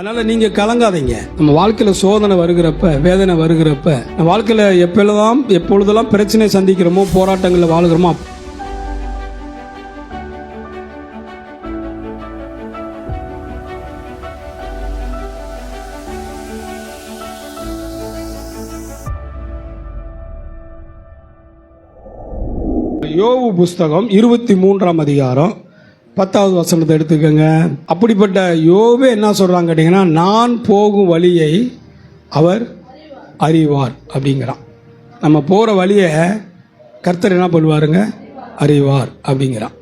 அதனால் நீங்கள் கலங்காதீங்க. நம்ம வாழ்க்கையில் சோதனை வருகிறப்ப, வேதனை வருகிறப்ப, நம்ம வாழ்க்கையில் எப்பொழுதெல்லாம் பிரச்சனை சந்திக்கிறோமோ, போராட்டங்களில் வாழ்கிறோமோ, யோபு புஸ்தகம் 23ஆம் அதிகாரம் 10வது வசனத்தை எடுத்துக்கோங்க. அப்படிப்பட்ட யோபு என்ன சொல்கிறாங்க கேட்டிங்கன்னா, நான் போகும் வழியை அவர் அறிவார் அப்படிங்கிறான். நம்ம போகிற வழியை கர்த்தர் என்ன பண்ணுவாருங்க, அறிவார் அப்படிங்கிறான்.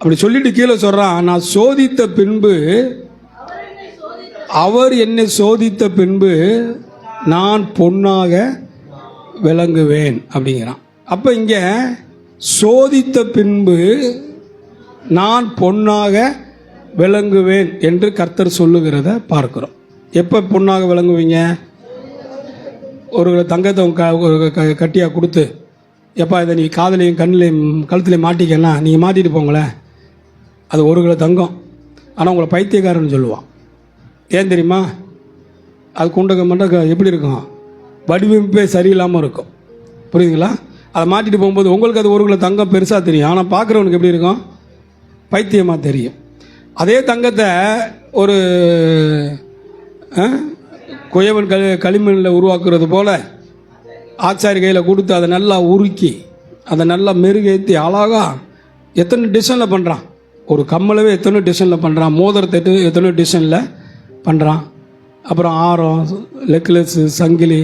அப்படி சொல்லிட்டு கீழே சொல்கிறான், நான் சோதித்த பின்பு, அவர் என்னை சோதித்த பின்பு நான் பொன்னாக விளங்குவேன் அப்படிங்கிறான். அப்போ இங்கே சோதித்த பின்பு நான் பொன்னாக விளங்குவேன் என்று கர்த்தர் சொல்லுகிறத பார்க்கிறோம். எப்போ பொன்னாக விளங்குவீங்க? ஒரு தங்கத்தை கட்டியாக கொடுத்து, எப்பா இதை நீ காதலையும் கண்ணிலையும் கழுத்துலையும் மாட்டிக்கன்னா நீங்கள் மாட்டிட்டு போங்களேன், அது 1 கிலோ தங்கம். ஆனால் உங்களை பைத்தியக்காரன்னு சொல்லுவான். ஏன் தெரியுமா? அது குண்டக மண்டக எப்படி இருக்கும், வடிவமைப்பே சரியில்லாமல் இருக்கும். புரியுதுங்களா? அதை மாட்டிட்டு போகும்போது உங்களுக்கு அது 1 கிலோ தங்கம் பெருசாக தெரியும், ஆனால் பார்க்குறவனுக்கு எப்படி இருக்கும், பைத்தியமாக தெரியும். அதே தங்கத்தை ஒரு குயவன் களிமண்ணில் உருவாக்குறது போல் ஆச்சாரி கையில் கொடுத்து அதை நல்லா உருக்கி அதை நல்லா மெருகேற்றி அழகாக எத்தனை டிசைனில் பண்ணுறான். ஒரு கம்மலவே எத்தனை டிசைனில் பண்ணுறான், மோதிரத்தை எத்தனை டிசைனில் பண்ணுறான், அப்புறம் ஆரம், நெக்லஸ்ஸு, சங்கிலி,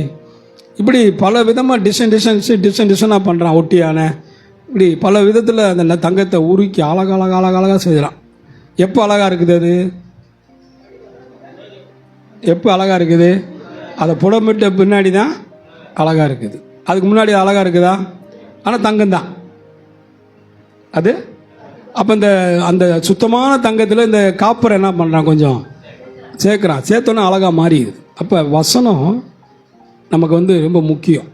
இப்படி பல விதமாக டிசைனாக பண்ணுறான். ஒட்டியான இப்படி பல விதத்தில் அந்த தங்கத்தை உருக்கி அழகாக செய்கிறான். எப்போ அழகாக இருக்குது? அது எப்போ அழகாக இருக்குது? அதை புடமிட்ட பின்னாடி தான் அழகாக இருக்குது. அதுக்கு முன்னாடி அழகாக இருக்குதா? ஆனால் தங்கம் தான் அது. அப்போ அந்த சுத்தமான தங்கத்தில் இந்த காப்பரை என்ன பண்ணுறான், கொஞ்சம் சேர்க்குறான். சேர்த்தோன்னே அழகாக மாறிடுது. அப்போ வசனம் நமக்கு ரொம்ப முக்கியம்.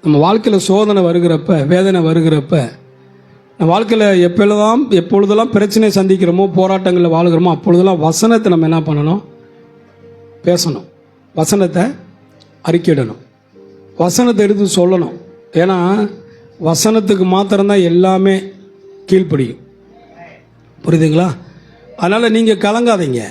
நம்ம வாழ்க்கையில் சோதனை வருகிறப்ப, வேதனை வருகிறப்ப, நம்ம வாழ்க்கையில் எப்பொழுதெல்லாம் பிரச்சனை சந்திக்கிறோமோ, போராட்டங்களில் வாழ்கிறோமோ, அப்பொழுதெல்லாம் வசனத்தை நம்ம என்ன பண்ணணும், பேசணும். வசனத்தை அறிக்கையிடணும். வசனத்தை எடுத்து சொல்லணும். ஏன்னா வசனத்துக்கு மாத்திரம்தான் எல்லாமே கீழ்ப்படியும். புரியுதுங்களா? அதனால் நீங்கள் கலங்காதீங்க.